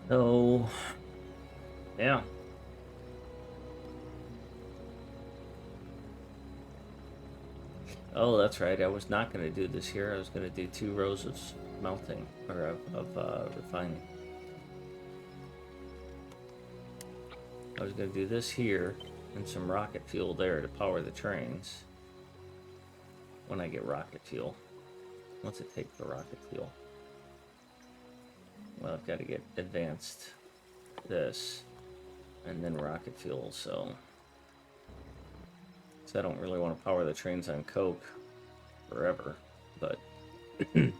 So, yeah. Oh, that's right. I was not going to do this here. I was going to do 2 rows of smelting, or of refining. I was going to do this here and some rocket fuel there to power the trains when I get rocket fuel. What's it take for rocket fuel? Well, I've got to get advanced this and then rocket fuel, so I don't really want to power the trains on coke forever, but I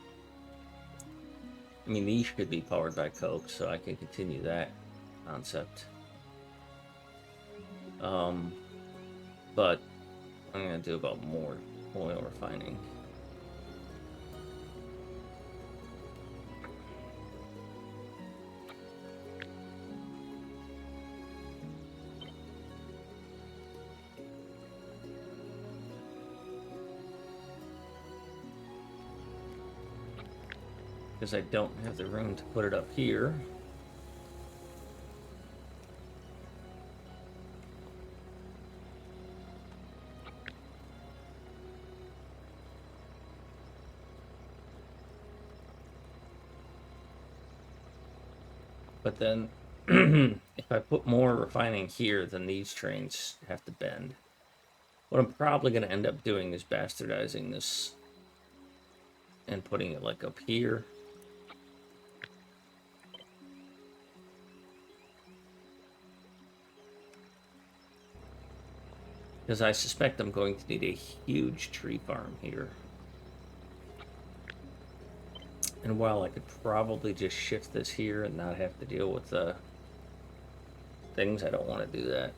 mean, these could be powered by coke, so I can continue that concept. But I'm gonna do about more oil refining. Because I don't have the room to put it up here. But then, if I put more refining here, then these trains have to bend. What I'm probably going to end up doing is bastardizing this and putting it like up here. Because I suspect I'm going to need a huge tree farm here. And while I could probably just shift this here and not have to deal with the things, I don't want to do that.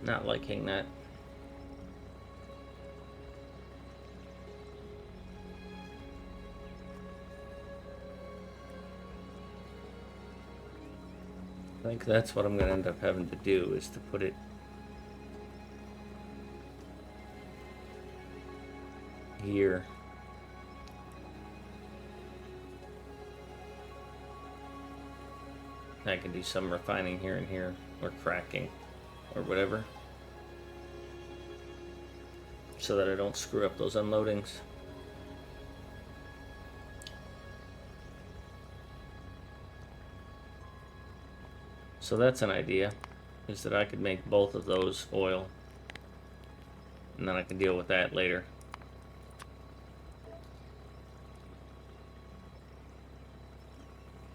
Not liking that. I think that's what I'm going to end up having to do, is to put it here. I can do some refining here and here, or cracking, or whatever, so that I don't screw up those unloadings. So that's an idea, is that I could make both of those oil, and then I can deal with that later.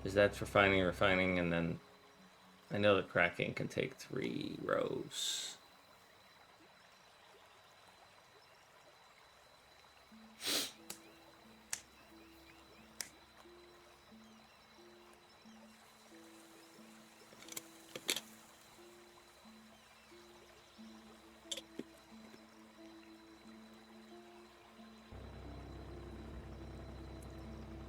Because that's refining, and then I know that cracking can take 3 rows.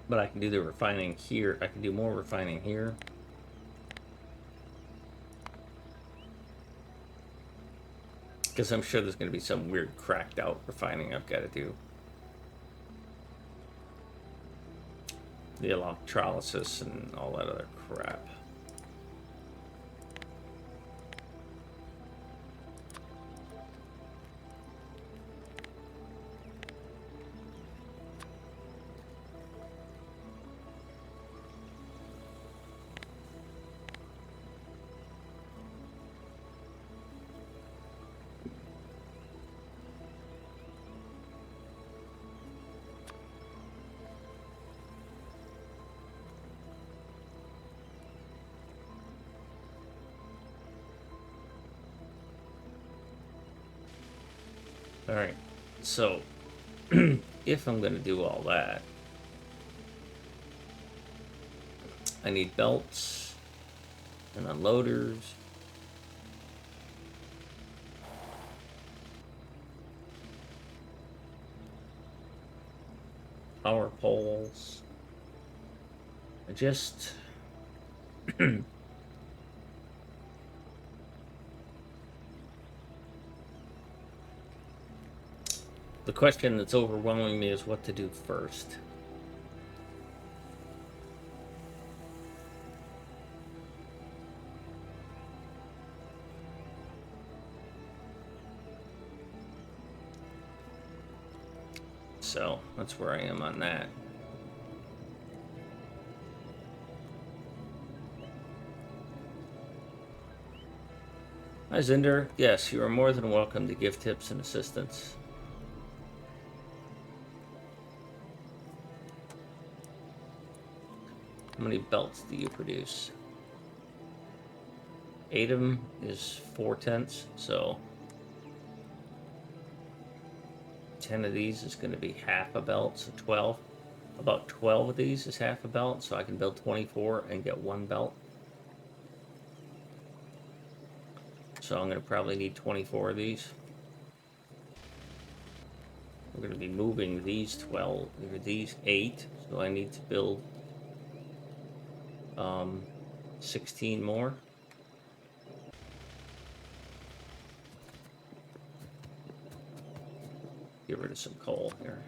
But I can do the refining here. I can do more refining here. Because I'm sure there's going to be some weird cracked out refining I've got to do. The electrolysis and all that other crap. All right, so if I'm going to do all that, I need belts and unloaders. Power poles. I just... The question that's overwhelming me is what to do first. So that's where I am on that. Hi, Zinder. Yes, you are more than welcome to give tips and assistance. How many belts do you produce? 8 of them is 4/10, so 10 of these is going to be half a belt, so 12. About 12 of these is half a belt, so I can build 24 and get 1 belt. So I'm going to probably need 24 of these. We're going to be moving these 12, or these 8, so I need to build 16 more. Get rid of some coal here.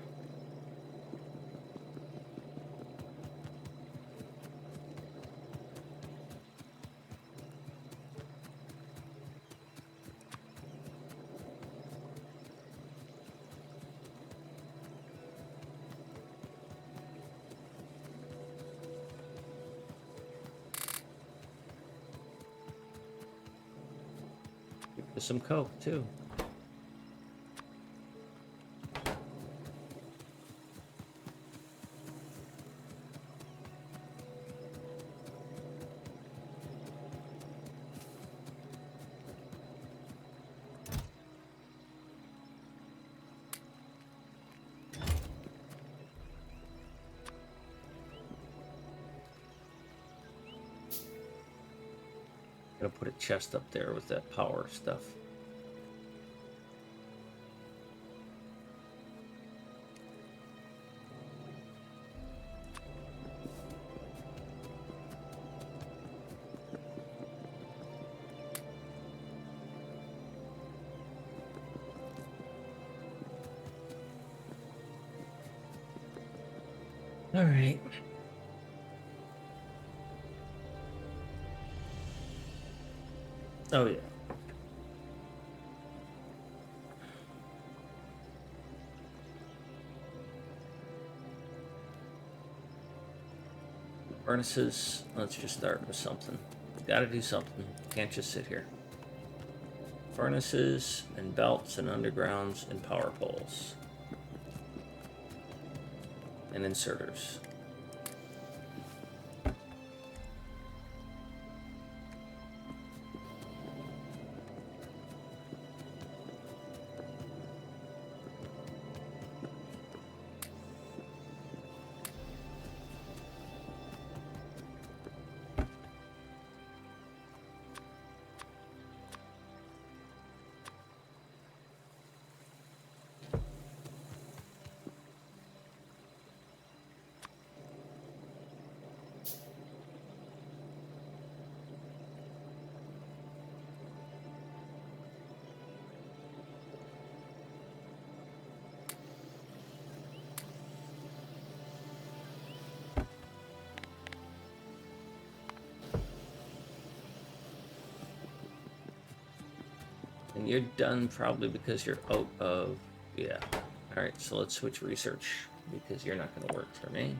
With some coke too. Gonna put a chest up there with that power stuff. All right. Oh yeah. Furnaces. Let's just start with something. Gotta do something. Can't just sit here. Furnaces and belts and undergrounds and power poles. And inserters. And you're done probably because you're out of... Yeah. Alright, so let's switch research, because you're not going to work for me.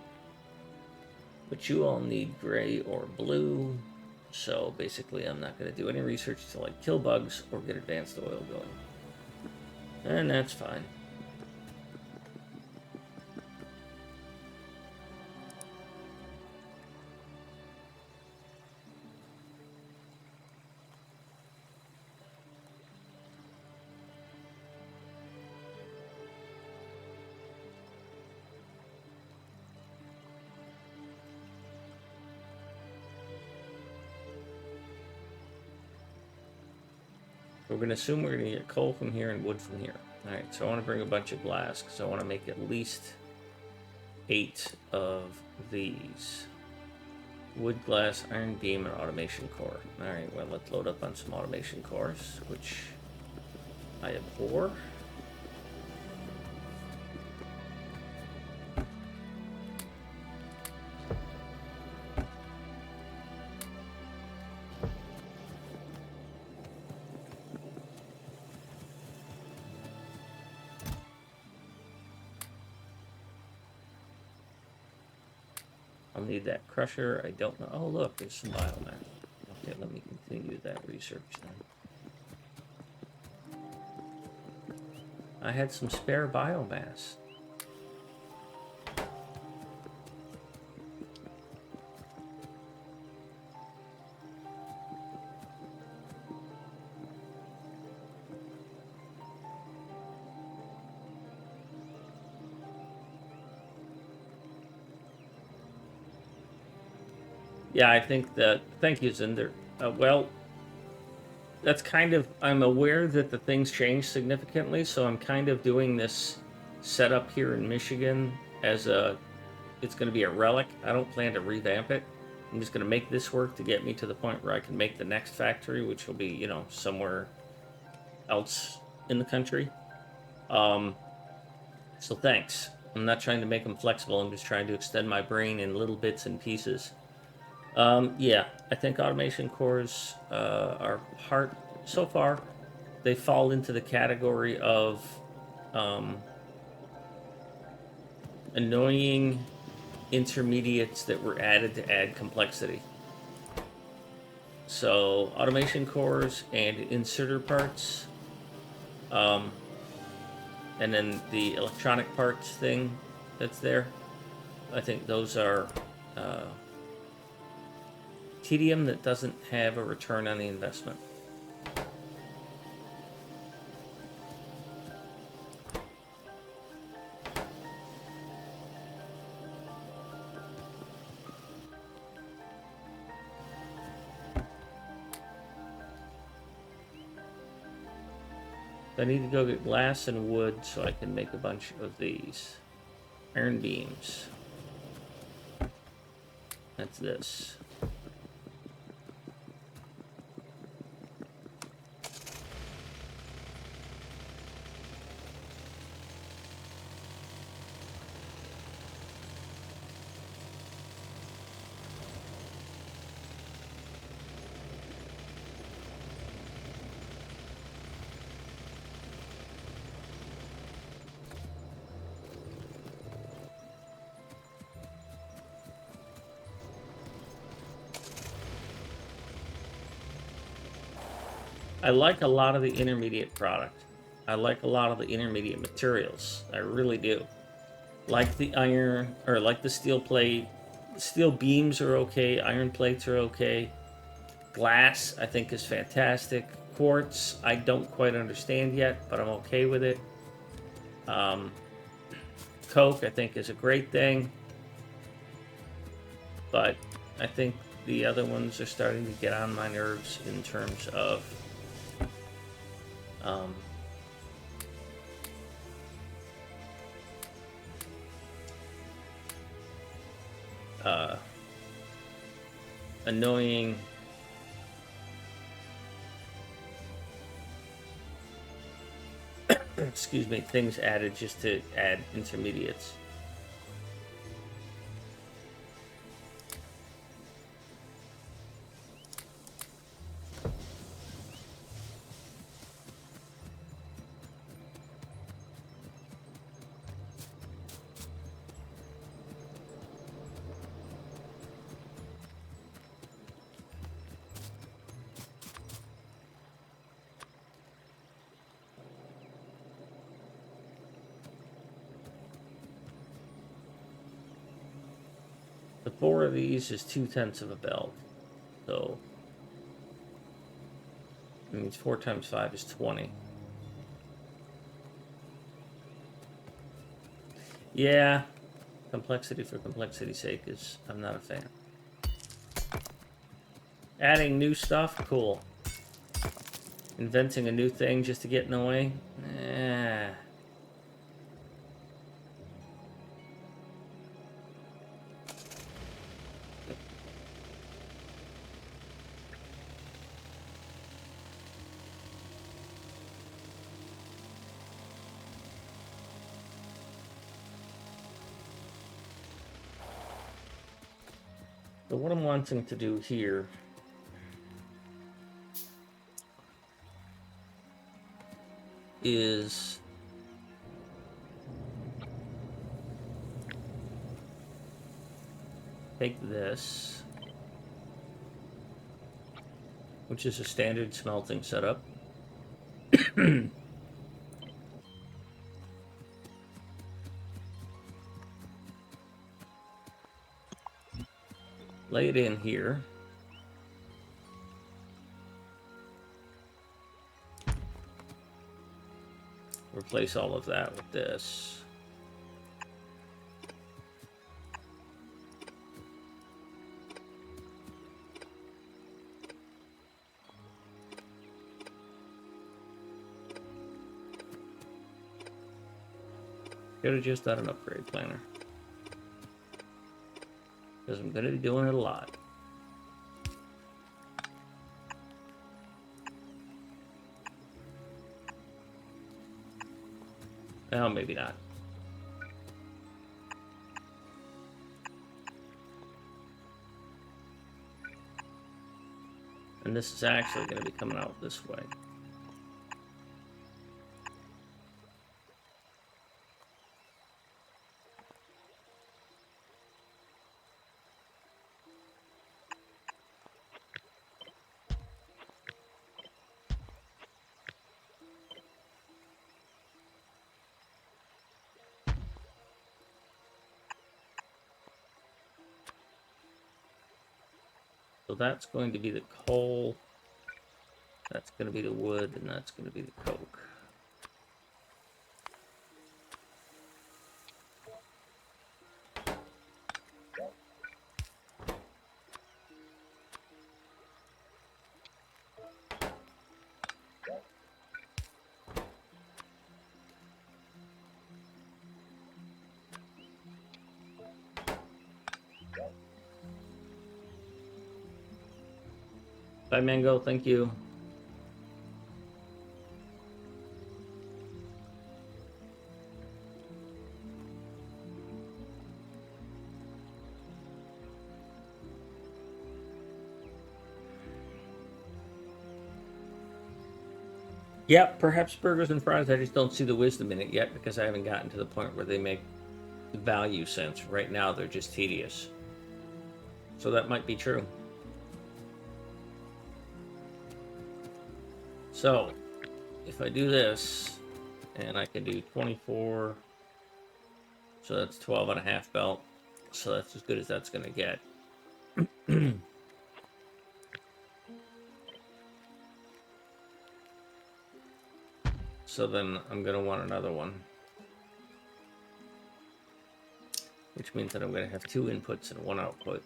But you all need gray or blue. So basically I'm not going to do any research till I kill bugs or get advanced oil going. And that's fine. We're going to assume we're going to get coal from here and wood from here. Alright, so I want to bring a bunch of glass, because I want to make at least 8 of these. Wood, glass, iron beam, and automation core. Alright, well, let's load up on some automation cores, which I abhor. I'll need that crusher. I don't know. Oh, look, there's some biomass. Okay, let me continue that research then. I had some spare biomass. Yeah, I think that... Thank you, Zinder. Well, that's kind of... I'm aware that the things changed significantly, so I'm kind of doing this setup here in Michigan as a... It's going to be a relic. I don't plan to revamp it. I'm just going to make this work to get me to the point where I can make the next factory, which will be, you know, somewhere else in the country. So thanks. I'm not trying to make them flexible. I'm just trying to extend my brain in little bits and pieces. Yeah, I think automation cores are part... So far, they fall into the category of annoying intermediates that were added to add complexity. So, automation cores and inserter parts, and then the electronic parts thing that's there. I think those are tedium that doesn't have a return on the investment. I need to go get glass and wood so I can make a bunch of these. Iron beams. That's this. I like a lot of the intermediate product. I like a lot of the intermediate materials. I really do. Like the iron, or like the steel plate. Steel beams are okay. Iron plates are okay. Glass, I think, is fantastic. Quartz, I don't quite understand yet, but I'm okay with it. Coke, I think, is a great thing. But I think the other ones are starting to get on my nerves in terms of annoying excuse me, things added just to add intermediates. 4 of these is 2/10 of a belt. So it means 4 times 5 is 20. Yeah, complexity for complexity's sake is, I'm not a fan. Adding new stuff, cool. Inventing a new thing just to get in the way, eh. So what I'm wanting to do here is take this, which is a standard smelting setup, lay it in here. Replace all of that with this. Could have just done an upgrade planner, because I'm going to be doing it a lot. Well, maybe not. And this is actually going to be coming out this way. So that's going to be the coal, that's going to be the wood, and that's going to be the coke. Bye, Mango. Thank you. Yep, perhaps burgers and fries. I just don't see the wisdom in it yet because I haven't gotten to the point where they make value sense. Right now, they're just tedious. So that might be true. So, if I do this, and I can do 24, so that's 12 and a half belt. So that's as good as that's going to get. So then I'm going to want another one. Which means that I'm going to have 2 inputs and 1 output.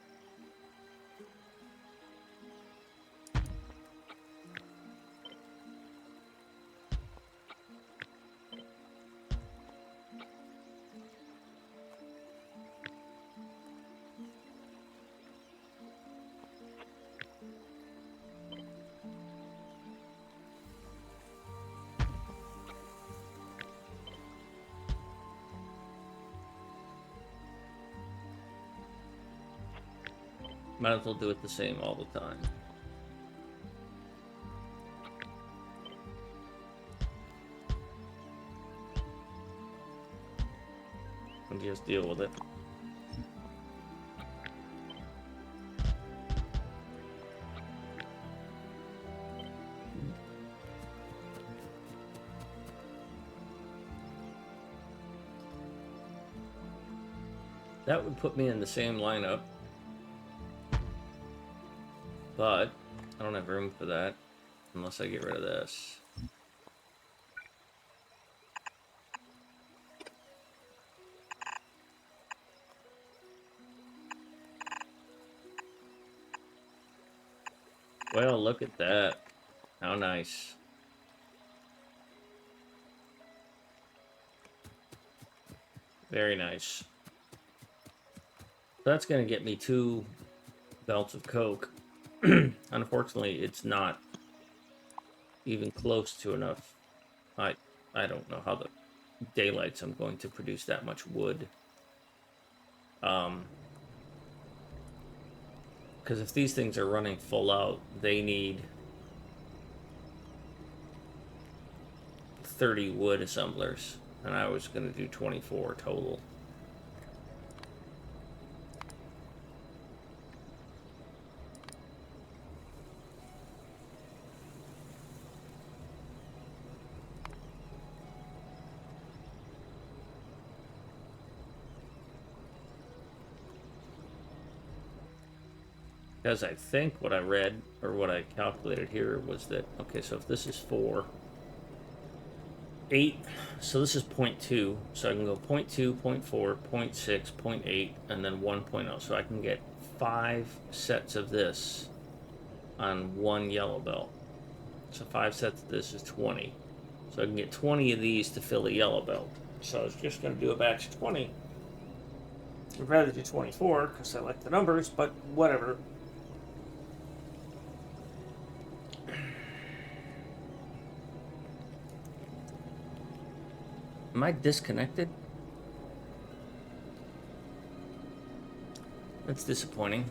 Might as well do it the same all the time. And just deal with it. That would put me in the same lineup But I don't have room for that unless I get rid of this. Well, look at that. How nice. Very nice. That's going to get me 2 belts of coke. Unfortunately, it's not even close to enough. I don't know how the daylights I'm going to produce that much wood. Because if these things are running full out, they need 30 wood assemblers, and I was going to do 24 total. Because I think what I read, or what I calculated here, was that, okay, so if this is 4, 8, so this is 0.2, so I can go 0.2, 0.4, 0.6, 0.8, and then 1.0, so I can get 5 sets of this on 1 yellow belt. So 5 sets of this is 20. So I can get 20 of these to fill a yellow belt. So I was just going to do a batch of 20. I'd rather do 24 because I like the numbers, but whatever. Am I disconnected? That's disappointing.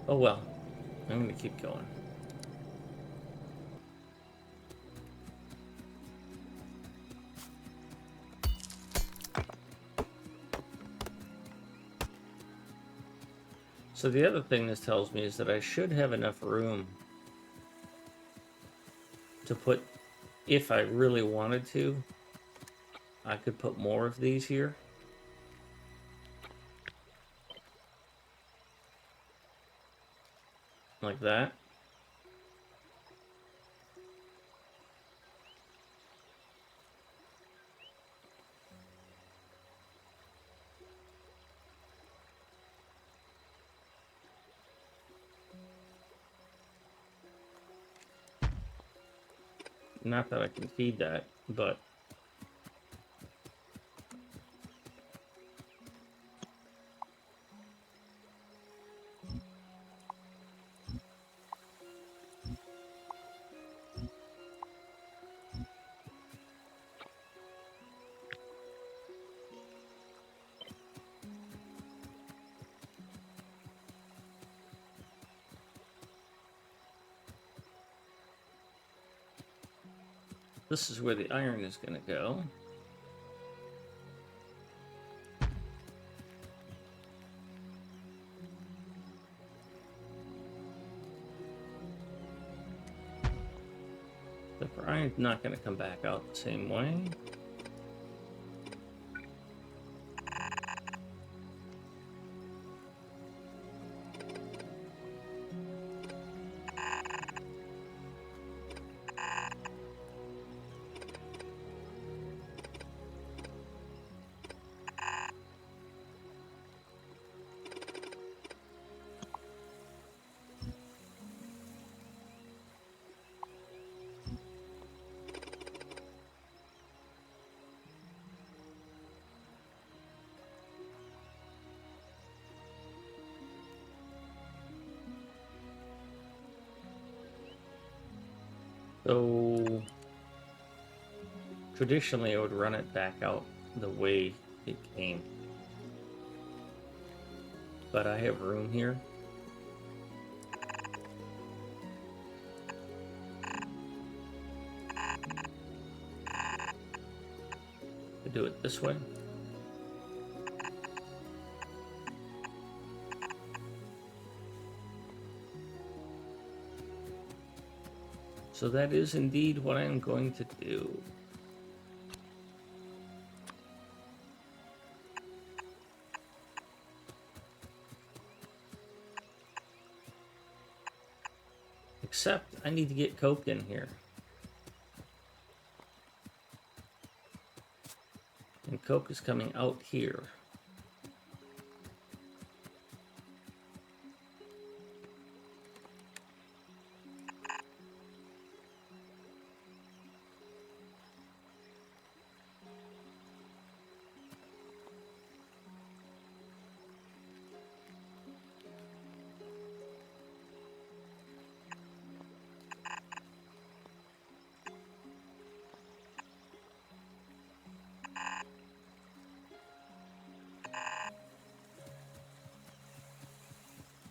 Oh well, I'm going to keep going. So the other thing this tells me is that I should have enough room to put, if I really wanted to, I could put more of these here. Like that. Not that I can feed that, but this is where the iron is going to go. The iron's not going to come back out the same way. So traditionally I would run it back out the way it came. But I have room here. do it this way. So that is indeed what I am going to do. Except I need to get coke in here. And coke is coming out here.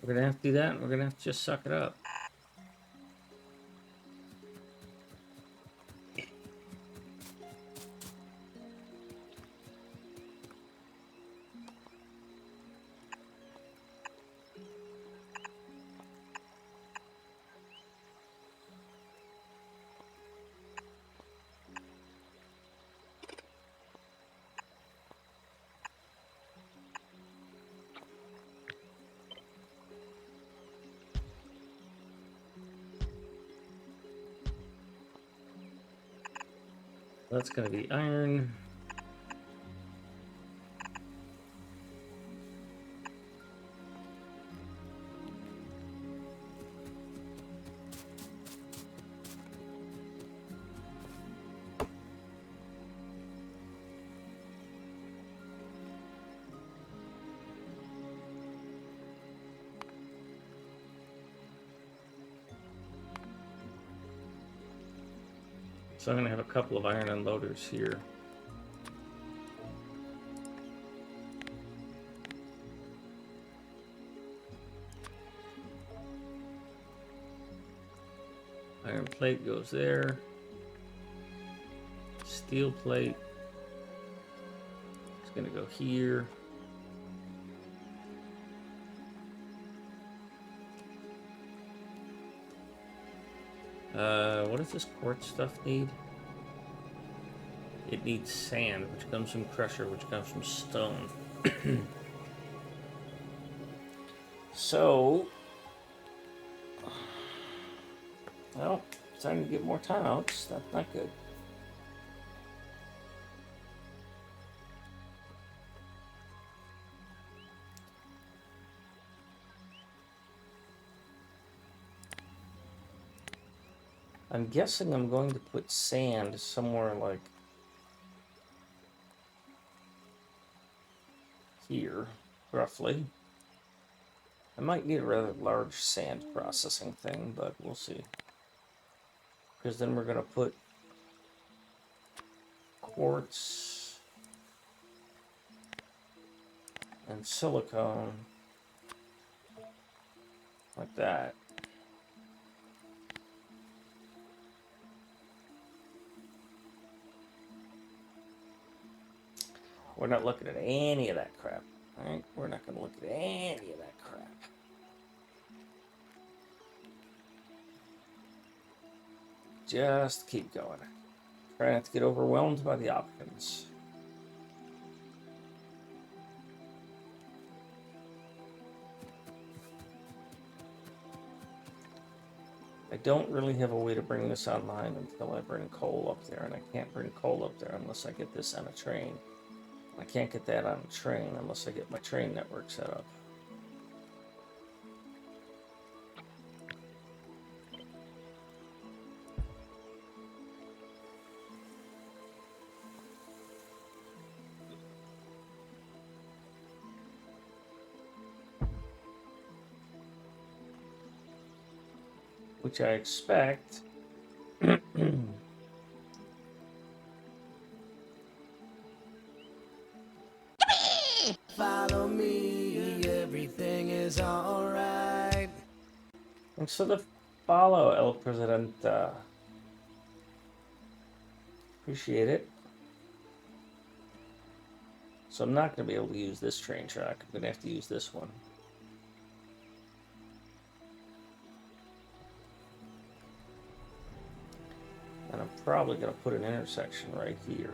We're gonna have to do that, and we're gonna have to just suck it up. That's gonna be iron. So I'm gonna have a couple of iron unloaders here. Iron plate goes there. Steel plate is gonna go here. What does this quartz stuff need? It needs sand, which comes from crusher, which comes from stone. So, well, it's time to get more timeouts. That's not good. I'm guessing I'm going to put sand somewhere like here, roughly. I might need a rather large sand processing thing, but we'll see. Because then we're going to put quartz and silicone like that. We're not looking at any of that crap, right? We're not going to look at any of that crap. Just keep going. Try not to get overwhelmed by the options. I don't really have a way to bring this online until I bring coal up there, and I can't bring coal up there unless I get this on a train. I can't get that on a train unless I get my train network set up. Which I expect follow me, everything is alright. Thanks for the follow, El Presidente. Appreciate it. So I'm not going to be able to use this train track. I'm going to have to use this one. And I'm probably going to put an intersection right here.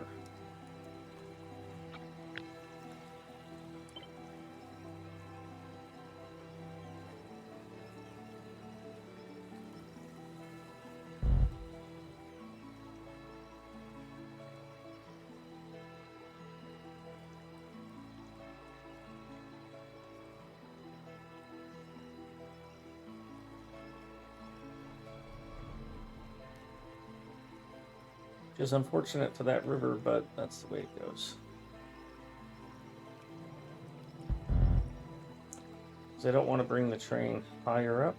Which is unfortunate for that river, but that's the way it goes. Because I don't want to bring the train higher up,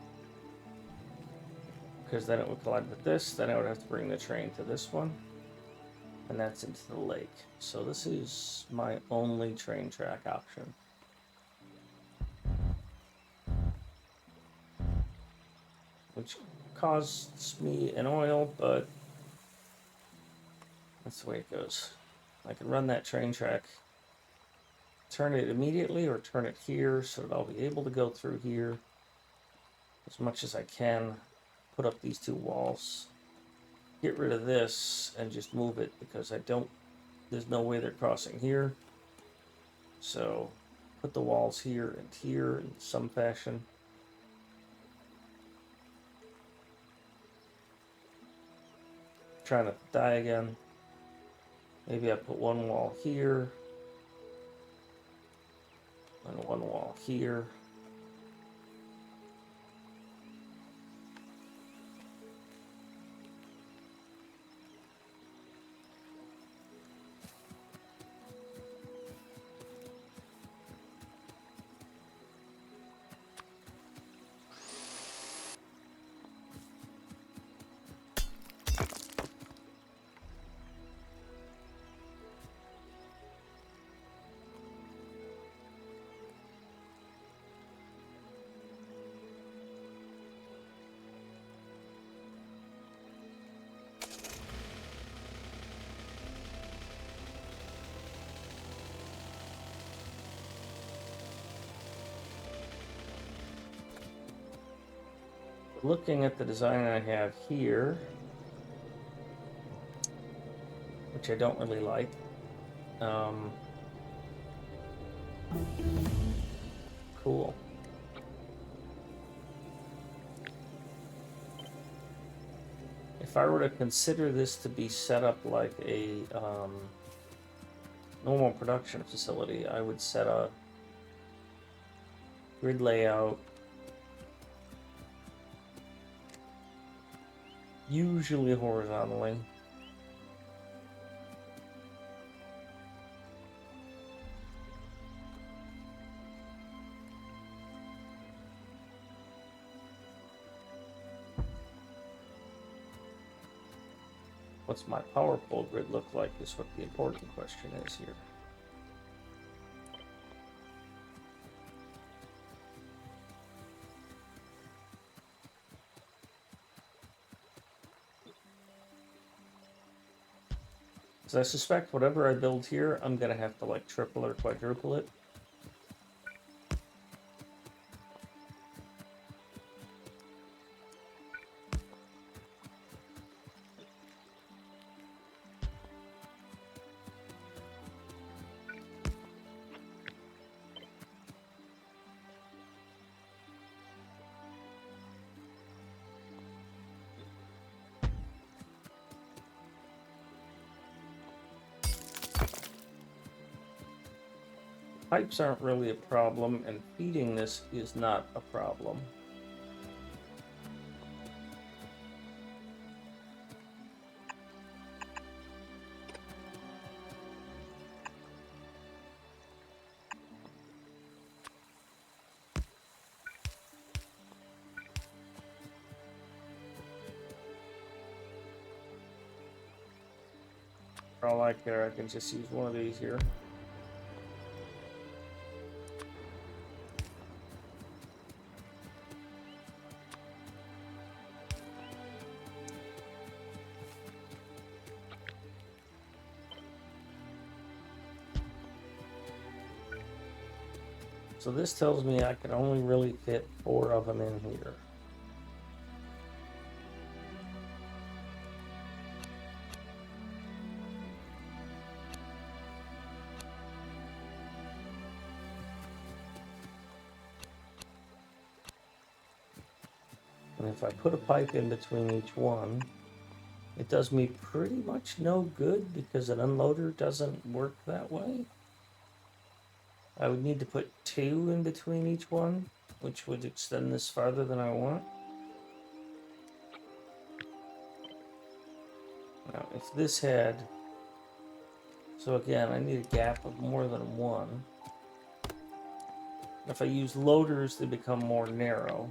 because then it would collide with this. Then I would have to bring the train to this one, and that's into the lake. So this is my only train track option. Which costs me an oil, but that's the way it goes. I can run that train track, turn it immediately or turn it here so that I'll be able to go through here as much as I can, put up these two walls, get rid of this and just move it because there's no way they're crossing here. So put the walls here and here in some fashion. Trying to die again. Maybe I put one wall here and one wall here. Looking at the design I have here, which I don't really like, cool. If I were to consider this to be set up like a normal production facility, I would set a grid layout, usually horizontally. What's my power pole grid look like is what the important question is here. Because I suspect whatever I build here, I'm going to have to like triple or quadruple it. Pipes aren't really a problem, and feeding this is not a problem. For all I care, I can just use one of these here. So this tells me I can only really fit 4 of them in here. And if I put a pipe in between each one, it does me pretty much no good because an unloader doesn't work that way. I would need to put 2 in between each one, which would extend this farther than I want. Now, if this had... So again, I need a gap of more than 1. If I use loaders, they become more narrow.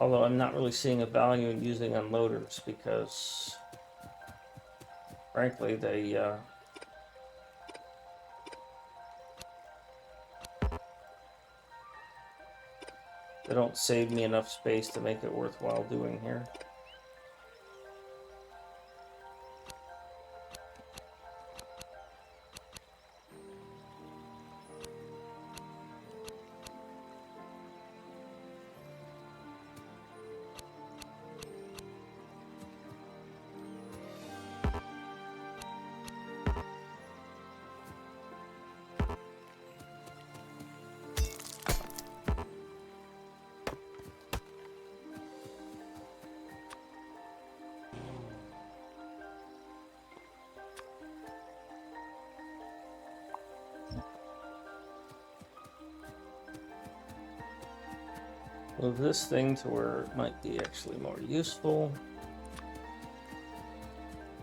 Although I'm not really seeing a value in using unloaders because, frankly, they don't save me enough space to make it worthwhile doing here. Move this thing to where it might be actually more useful.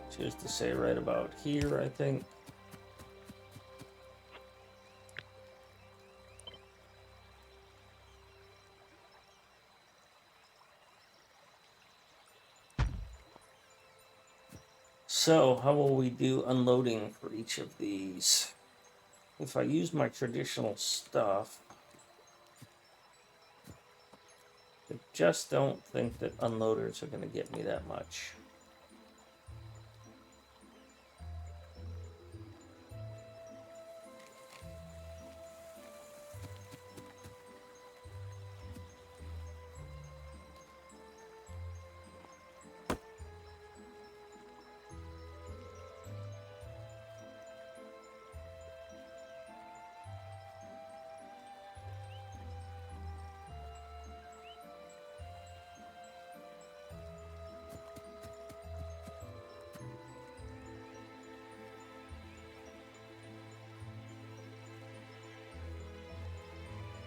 Which is to say right about here, I think. So, how will we do unloading for each of these? If I use my traditional stuff, I just don't think that unloaders are going to get me that much.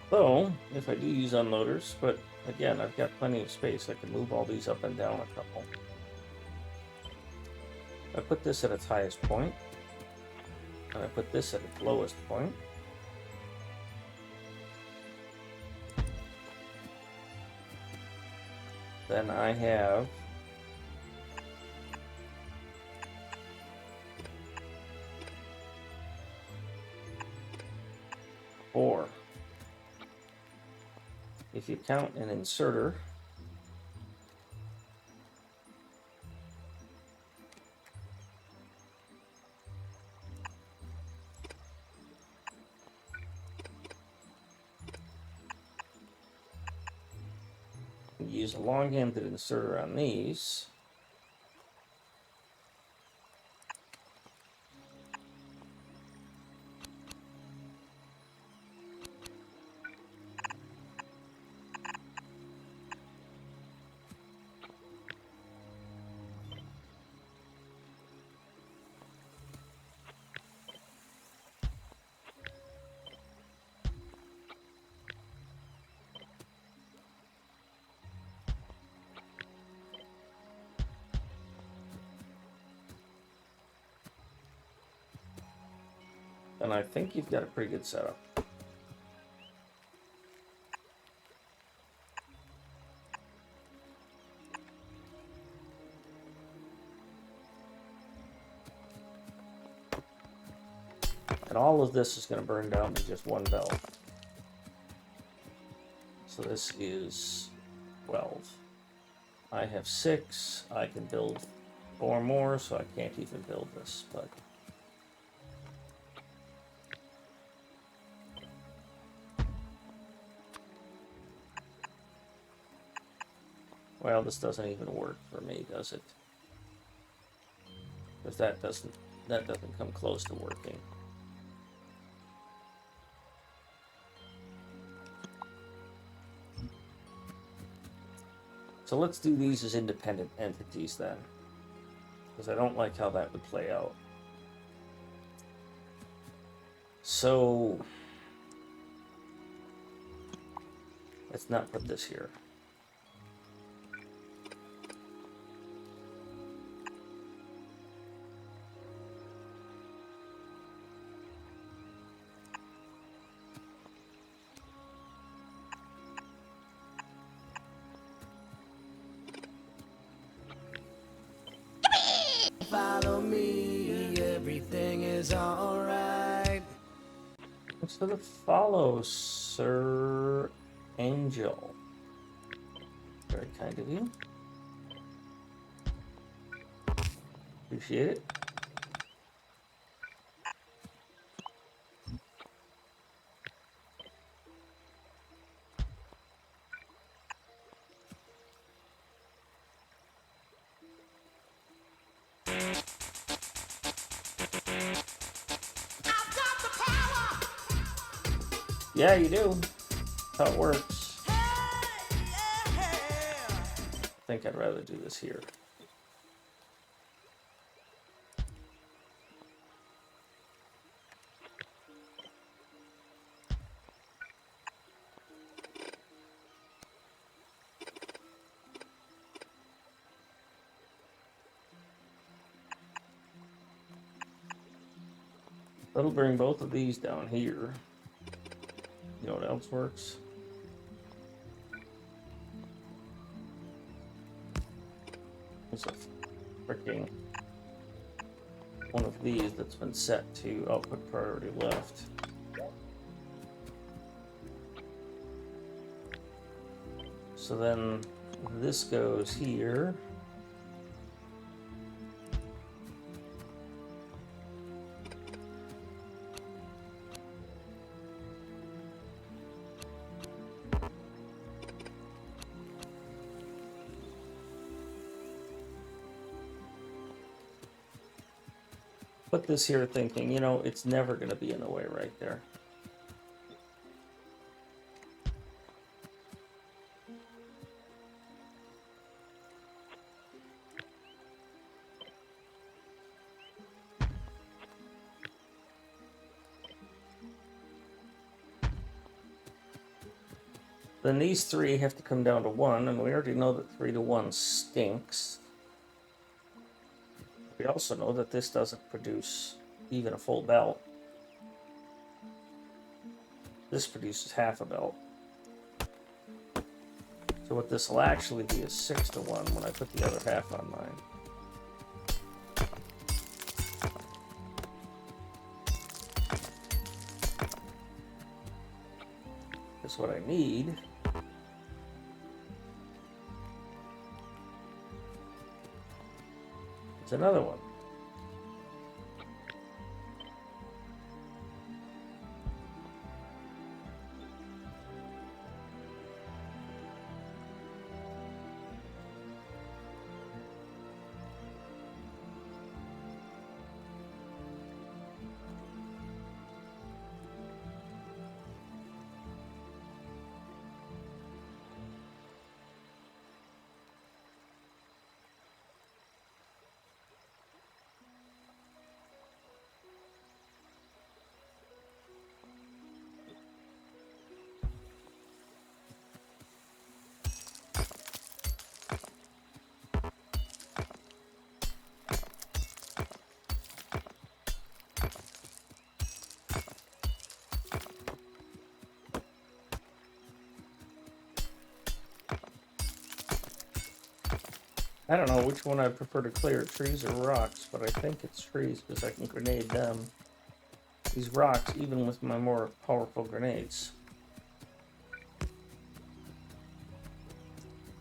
So, if I do use unloaders, but again, I've got plenty of space, I can move all these up and down a couple. I put this at its highest point, and I put this at its lowest point. Then I have four. If you count an inserter, use a long-handed inserter on these. And I think you've got a pretty good setup. And all of this is going to burn down to just one belt. So this is 12. I have 6. I can build 4 more, so I can't even build this, but... Well, this doesn't even work for me, does it? Because that doesn't come close to working. So let's do these as independent entities then, because I don't like how that would play out. So let's not put this here. Follow me, everything is alright. Instead of follow, Sir Angel. Very kind of you. Appreciate it. Yeah, you do. That's how it works. I think I'd rather do this here. That'll bring both of these down here. You know what else works? There's a freaking one of these that's been set to output priority left. So then this goes here. Put this here thinking, you know, it's never going to be in the way right there. Then these 3 have to come down to 1, and we already know that 3 to 1 stinks. We also know that this doesn't produce even a full belt. This produces half a belt. So what this will actually be is 6 to 1 when I put the other half on mine. That's what I need. It's another one. I don't know which one I prefer to clear, trees or rocks, but I think it's trees because I can grenade them. these rocks even with my more powerful grenades.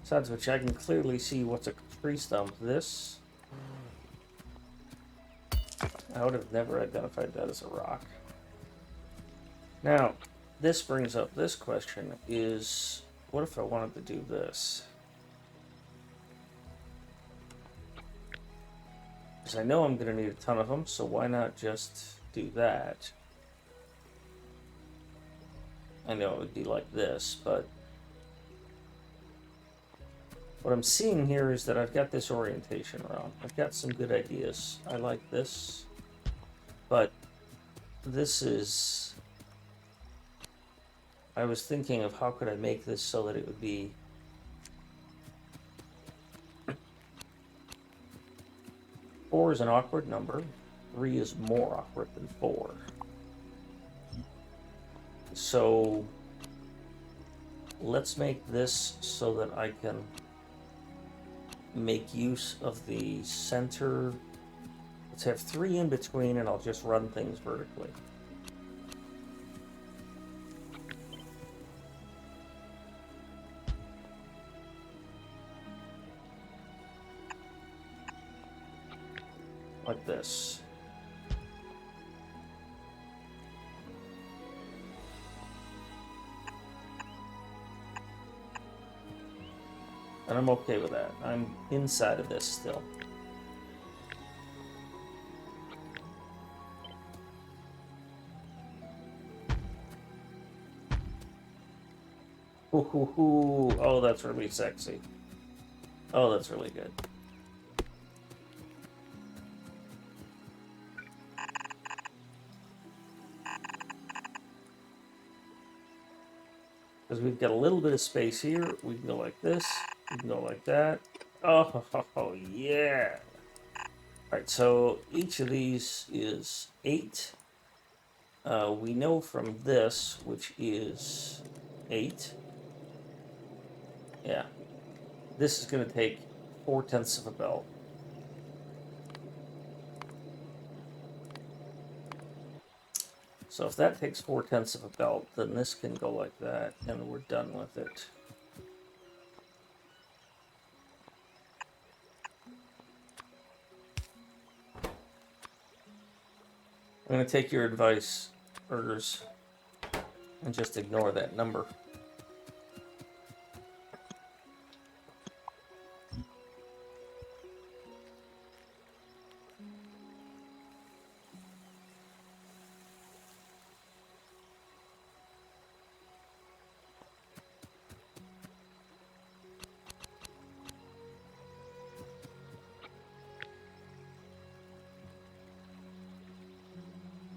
Besides which, I can clearly see what's a tree stump. This, I would have never identified that as a rock. Now, this brings up this question is, what if I wanted to do this? Because I know I'm going to need a ton of them, so why not just do that? I know it would be like this, but what I'm seeing here is that I've got this orientation wrong. I've got some good ideas. I like this, but this is... I was thinking of how could I make this so that it would be... 4 is an awkward number. 3 is more awkward than 4. So let's make this so that I can make use of the center. Let's have 3 in between, and I'll just run things vertically. Like this. And I'm okay with that. I'm inside of this still. Ooh, ooh, ooh. Oh, that's really sexy. Oh, that's really good. Because we've got a little bit of space here. We can go like this. We can go like that. Oh, yeah. All right, so each of these is 8. We know from this, which is 8. Yeah. This is going to take 4/10 of a belt. So if that takes 4/10 of a belt, then this can go like that, and we're done with it. I'm going to take your advice, Burgers, and just ignore that number.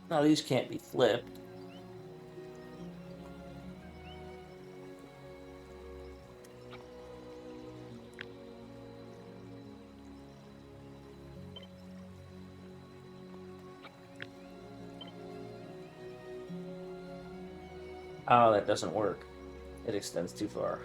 Now these can't be flipped. Oh, that doesn't work. It extends too far.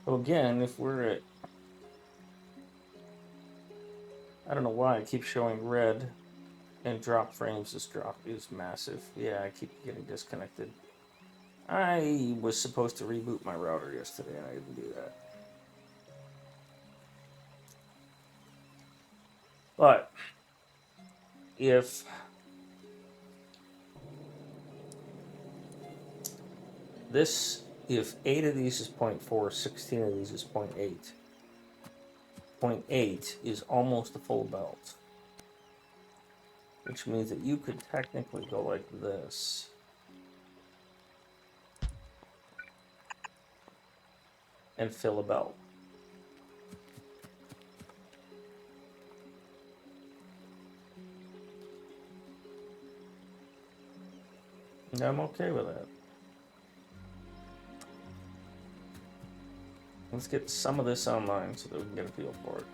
So again, if we're at, I don't know why I keep showing red and drop frames. This drop is massive. Yeah, I keep getting disconnected. I was supposed to reboot my router yesterday and I didn't do that. But if if 8 of these is 0.4, 16 of these is 0.8. 0.8 is almost a full belt, which means that you could technically go like this and fill a belt. And I'm okay with that. Let's get some of this online so that we can get a feel for it.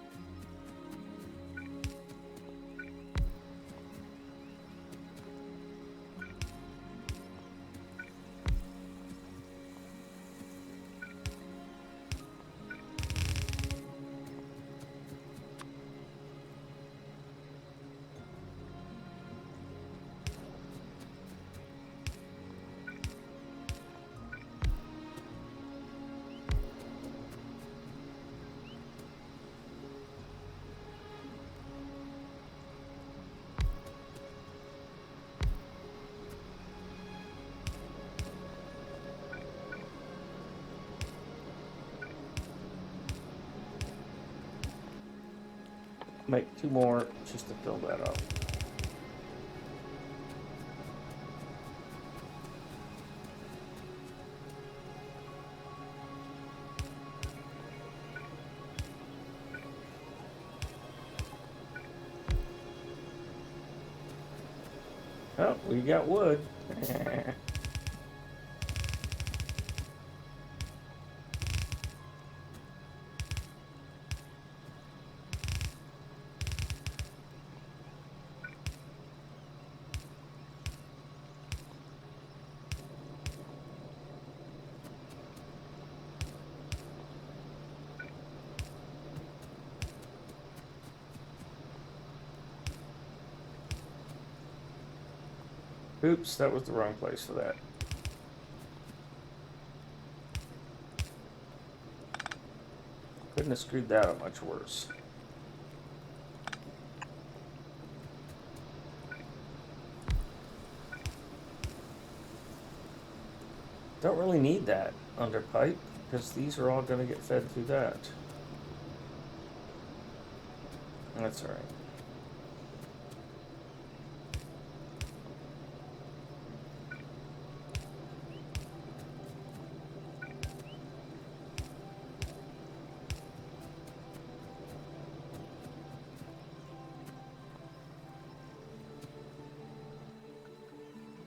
Make 2 more just to fill that up. Oh, we got wood. Oops, that was the wrong place for that. Couldn't have screwed that up much worse. Don't really need that under pipe because these are all going to get fed through that. That's all right.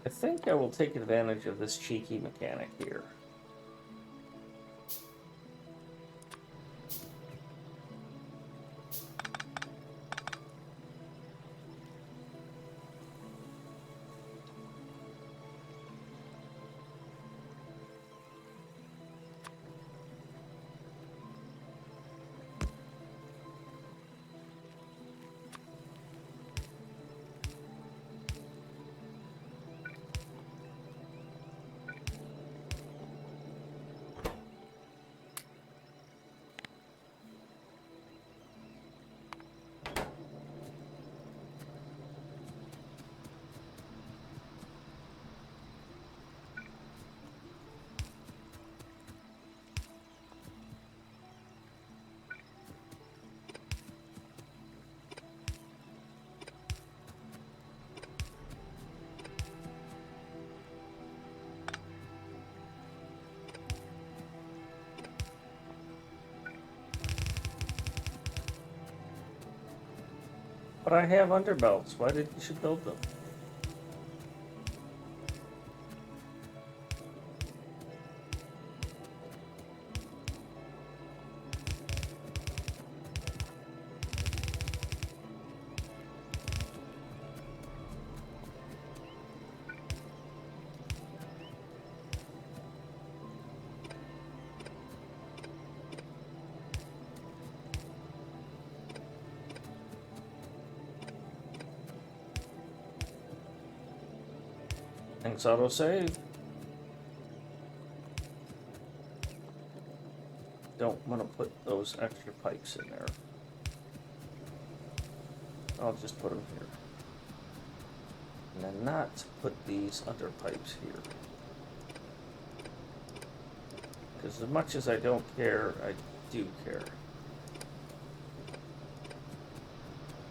I think I will take advantage of this cheeky mechanic here. But I have underbelts. Why did you build them? Thanks, autosave. Don't want to put those extra pipes in there. I'll just put them here. And then not put these other pipes here. Because as much as I don't care, I do care.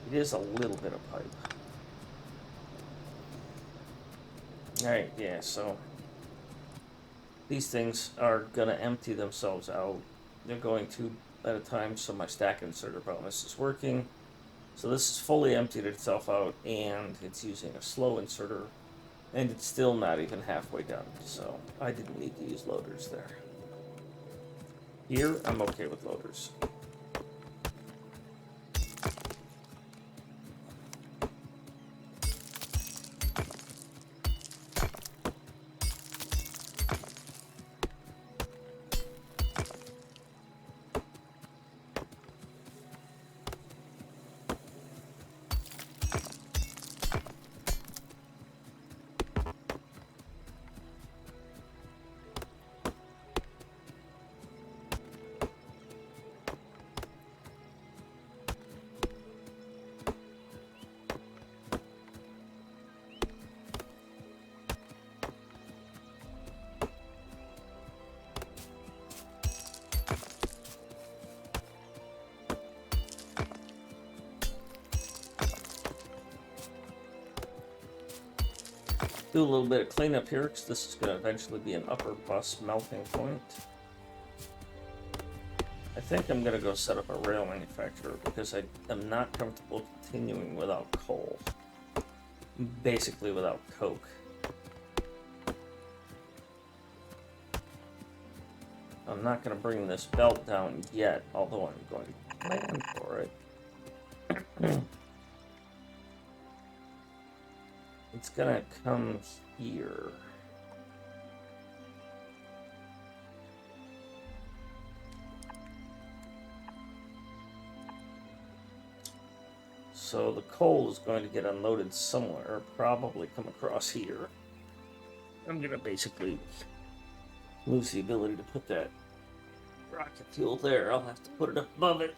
It is a little bit of pipe. Alright, yeah, so these things are going to empty themselves out. They're going to at a time, so my stack inserter bonus is working. So this is fully emptied itself out, and it's using a slow inserter, and it's still not even halfway done, so I didn't need to use loaders there. Here, I'm okay with loaders. Do a little bit of cleanup here, because this is going to eventually be an upper bus melting point. I think I'm going to go set up a rail manufacturer, because I am not comfortable continuing without coal. Basically without coke. I'm not going to bring this belt down yet, although I'm going to plan for it. It's gonna come here. So the coal is going to get unloaded somewhere, probably come across here. I'm gonna basically lose the ability to put that rocket fuel there. I'll have to put it up above it.